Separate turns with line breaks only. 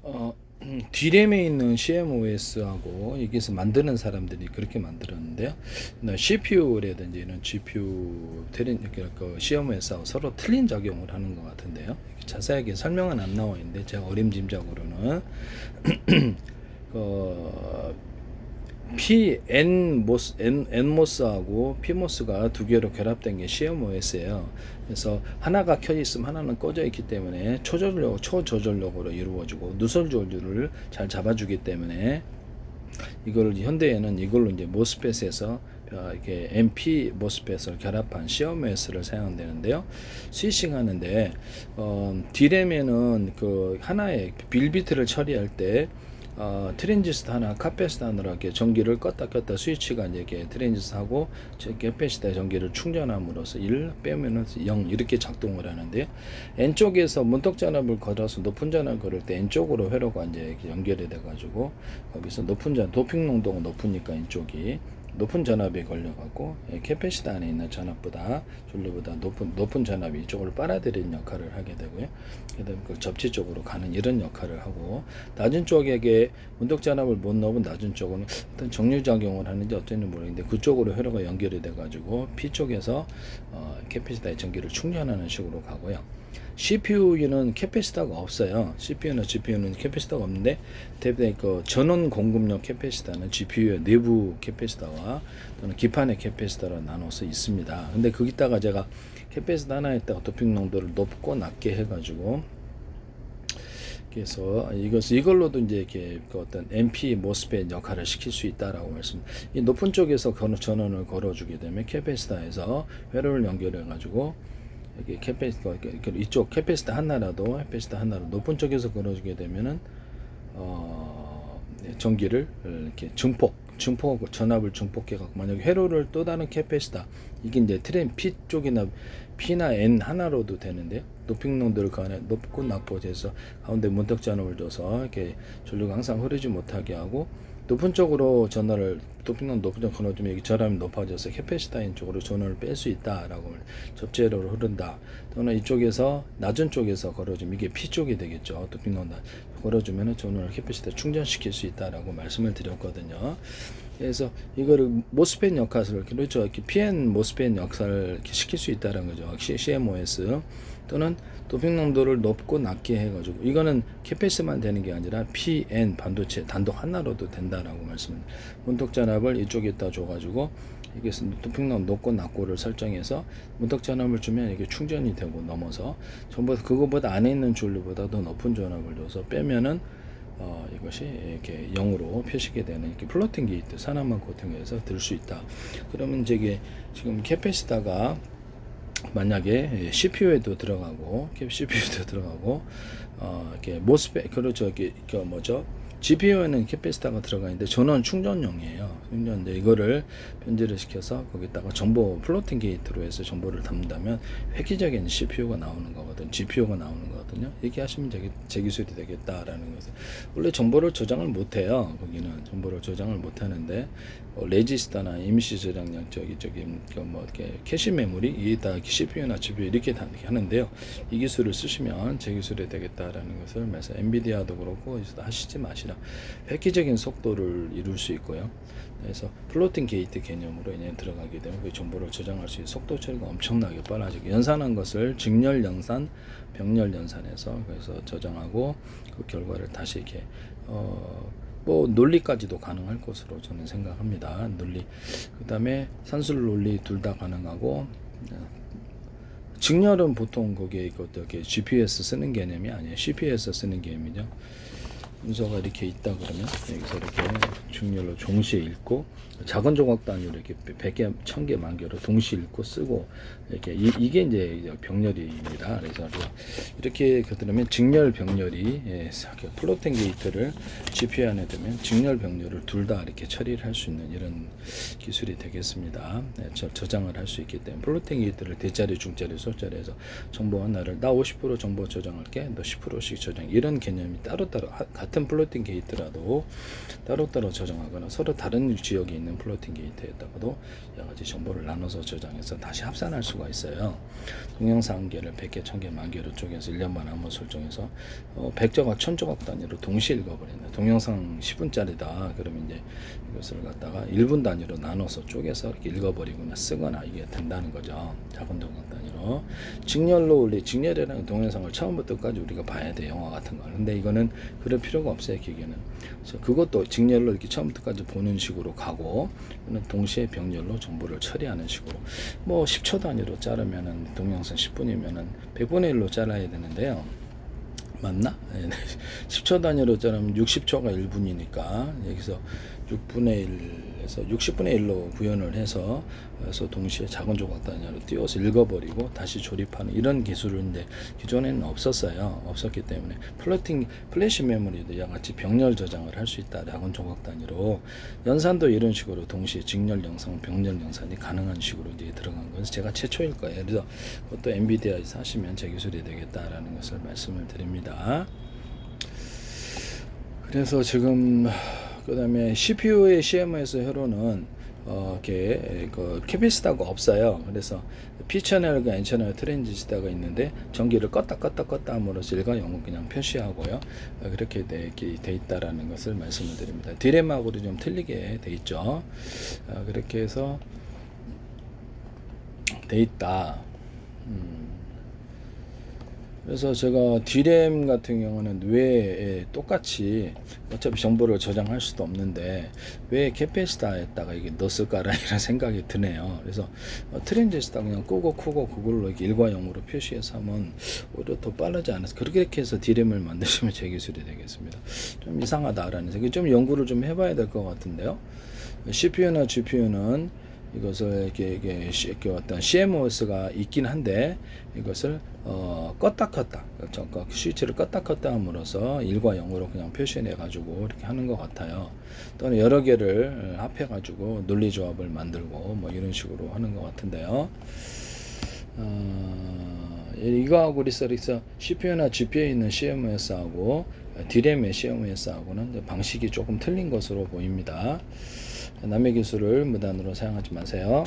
어, D램에 있는 CMOS하고 여기서 만드는 사람들이 그렇게 만들었는데요. CPU라든지 이런 GPU 그 CMOS하고 서로 틀린 작용을 하는 것 같은데요. 자세하게 설명은 안 나와 있는데 제가 어림짐작으로는 그 N모스하고 P모스가 두 개로 결합된 게 CMOS예요. 그래서 하나가 켜져 있으면 하나는 꺼져 있기 때문에 초저전력으로 이루어지고 누설 조절을 잘 잡아주기 때문에 이걸 현대에는 이걸로 이제 모스펫에서 이렇게 MP 모스펫을 결합한 CMOS를 사용되는데요. 스위칭 하는데 D램에는 그 하나의 빌비트를 처리할 때 트랜지스터 하나, 카패시터 하나로 이렇게 전기를 껐다 스위치가 이제 트랜지스터하고 캐패시터 전기를 충전함으로써 1 빼면은 0 이렇게 작동을 하는데요. N 쪽에서 문턱 전압을 걸어서 높은 전압을 걸을 때 N 쪽으로 회로가 이제 연결이 돼가지고 거기서 도핑 농도가 높으니까 N쪽이 높은 전압이 걸려갖고 캐패시터 안에 있는 전압보다 전류보다 높은 전압이 이쪽으로 빨아들이는 역할을 하게 되고요. 그다음에 그 접지 쪽으로 가는 이런 역할을 하고 낮은 쪽에게 문턱 전압을 못 넣은 낮은 쪽은 어떤 정류 작용을 하는지 어쩐지 모르겠는데 그쪽으로 회로가 연결이 돼가지고 P 쪽에서 캐패시터의 전기를 충전하는 식으로 가고요. CPU는 캐패시터가 없어요. CPU나 GPU는 캐패시터가 없는데 대부분 그 전원 공급용 캐패시터는 GPU의 내부 캐패시터와 또는 기판의 캐패시터로 나눠서 있습니다. 근데 거기다가 제가 캐패시터 하나에다가 도핑 농도를 높고 낮게 해가지고 그래서 이걸로도 이제 이렇게 그 어떤 MP 모스펫 역할을 시킬 수 있다라고 말씀. 이 높은 쪽에서 전원을 걸어주게 되면 캐패시터에서 회로를 연결해 가지고 여기 캐패시터 이쪽 캐패시터 하나라도 높은 쪽에서 걸어주게 되면은 전기를 이렇게 증폭 전압을 증폭해 갖고 만약에 회로를 또 다른 캐패시터 이게 이제 트램 P 쪽이나 P나 N 하나로도 되는데 높은 농도를 그 안에 높고 낮고해서 가운데 문턱 전압을 줘서 이렇게 전류가 항상 흐르지 못하게 하고 높은 쪽으로 전원을 높은 쪽 걸어주면 여기 전압이 높아져서 캐패시터인 쪽으로 전원을 뺄 수 있다라고 접재로로 흐른다. 또는 이쪽에서 낮은 쪽에서 걸어주면 이게 P 쪽이 되겠죠. 높은 농도 걸어주면 전원을 캐패시터 충전시킬 수 있다라고 말씀을 드렸거든요. 그래서 이거를 모스펫 역할을 그렇죠. PN 모스펫 역할을 시킬 수 있다는 거죠. CMOS 또는 도핑 농도를 높고 낮게 해가지고 이거는 캐패시만 되는 게 아니라 PN 반도체 단독 하나로도 된다라고 말씀을 문턱 전압을 이쪽에다 줘가지고 이게 도핑 농도 높고 낮고를 설정해서 문턱 전압을 주면 이게 충전이 되고 넘어서 전부 그거보다 안에 있는 전류보다 더 높은 전압을 줘서 빼면은 이것이 이렇게 0으로 표시게 되는 이렇게 플로팅 게이트 산화만 코팅해서 들 수 있다. 그러면 이제 지금 캐패시터가 만약에 CPU에도 들어가고 이렇게 모스펫 그렇죠. 이렇게 뭐죠? GPU에는 캐패시터가 들어가 있는데 전원 충전용이에요. 충전인데 이거를 변제를 시켜서 거기다가 정보 플로팅 게이트로 해서 정보를 담는다면 획기적인 CPU가 나오는 거거든, GPU가 나오는 거거든요. 얘기하시면 제 기술이 되겠다라는 것은 원래 정보를 저장을 못해요. 거기는 정보를 저장을 못하는데 레지스터나 임시 저장량 이렇게 캐시 메모리 이다 CPU나 GPU 이렇게 하는데요. 이 기술을 쓰시면 제 기술이 되겠다라는 것을 말씀. 엔비디아도 그렇고 하시지 마시라. 획기적인 속도를 이룰 수 있고요. 그래서 플로팅 게이트 개념으로 이제 들어가게 되면 그 정보를 저장할 수 있는 속도 처리가 엄청나게 빨라지고 연산한 것을 직렬 연산, 병렬 연산해서 그래서 저장하고 그 결과를 다시 이렇게 뭐 논리까지도 가능할 것으로 저는 생각합니다. 논리. 그다음에 산술 논리 둘 다 가능하고 직렬은 보통 거기에 GPS 쓰는 개념이 아니에요. CPS 쓰는 개념이죠. 문서가 이렇게 있다 그러면 여기서 이렇게 중렬로 동시에 읽고 작은 조각 단위로 이렇게 100개, 1000개, 만개로 동시에 읽고 쓰고 이렇게 이게 이제 병렬입니다. 그래서 이렇게 그러면 직렬 병렬이 플로팅 게이트를 GPU 안에 두면 직렬 병렬을 둘 다 이렇게 처리를 할 수 있는 이런 기술이 되겠습니다. 저장을 할 수 있기 때문에 플로팅 게이트를 대자리, 중자리, 소자리에서 정보 하나를 나 50% 정보 저장할게, 너 10%씩 저장 이런 개념이 따로따로 같이 같은 플로팅 게이트라도 따로따로 저장하거나 서로 다른 지역에 있는 플로팅 게이트에다가도 여러 가지 정보를 나눠서 저장해서 다시 합산할 수가 있어요. 동영상 한 개를 100개, 1000개, 만 개로 쪼개서 1년만 한번 설정해서 100조각, 1000조각 단위로 동시에 읽어버린다. 동영상 10분짜리다. 그러면 이제 이것을 갖다가 1분 단위로 나눠서 쪼개서 이렇게 읽어버리거나 쓰거나 이게 된다는 거죠. 작은 동영상 단위로. 직렬로 올리, 직렬이라는 동영상을 처음부터 끝까지 우리가 봐야 돼, 영화 같은 거. 근데 이거는 그럴 필요가 없어요, 기계는. 그래서 그것도 직렬로 이렇게 처음부터까지 보는 식으로 가고, 동시에 병렬로 정보를 처리하는 식으로. 뭐 10초 단위로 자르면은 동영상 10분이면은 100분의 1로 잘라야 되는데요. 맞나? 10초 단위로 자르면 60초가 1분이니까 여기서 6분의 1에서 60분의 1로 구현을 해서 그래서 동시에 작은 조각 단위로 띄워서 읽어버리고 다시 조립하는 이런 기술은 이제 기존에는 없었어요. 없었기 때문에 플래시 메모리도 양같이 병렬 저장을 할 수 있다. 작은 조각 단위로 연산도 이런 식으로 동시에 직렬 영상, 병렬 영상이 가능한 식으로 이제 들어간 것은 제가 최초일 거예요. 그래서 그것도 엔비디아에서 하시면 제 기술이 되겠다라는 것을 말씀을 드립니다. 그래서 지금 그다음에 CPU의 CMOS 회로는 그 캐피시터가 없어요. 그래서 P 채널과 N 채널 트랜지스터가 있는데 전기를 껐다 함으로써 1과 0은 그냥 표시하고요. 그렇게 돼 있다라는 것을 말씀을 드립니다. 디램하고도 좀 틀리게 돼 있죠. 그렇게 해서 돼 있다. 그래서 제가 D램 같은 경우는 왜 똑같이 어차피 정보를 저장할 수도 없는데 왜 캐패시터에다가 이게 넣었을까라는 생각이 드네요. 그래서 트랜지스터 그냥 끄고 크고 그걸로 이렇게 1과 0으로 표시해서 하면 오히려 더 빠르지 않아서 그렇게 해서 D램을 만드시면 제 기술이 되겠습니다. 좀 이상하다라는 생각이 좀 연구를 좀 해봐야 될 것 같은데요. CPU나 GPU는 이것을 이렇게 어떤 CMOS가 있긴 한데 이것을 껐다 켰다 스위치를 껐다 켰다 함으로써 1과 0으로 그냥 표시해 가지고 이렇게 하는 것 같아요. 또는 여러 개를 합해 가지고 논리 조합을 만들고 뭐 이런 식으로 하는 것 같은데요. 이거하고 그래서 CPU나 GPU에 있는 CMOS하고 D램의 CMOS하고는 방식이 조금 틀린 것으로 보입니다. 남의 기술을 무단으로 사용하지 마세요.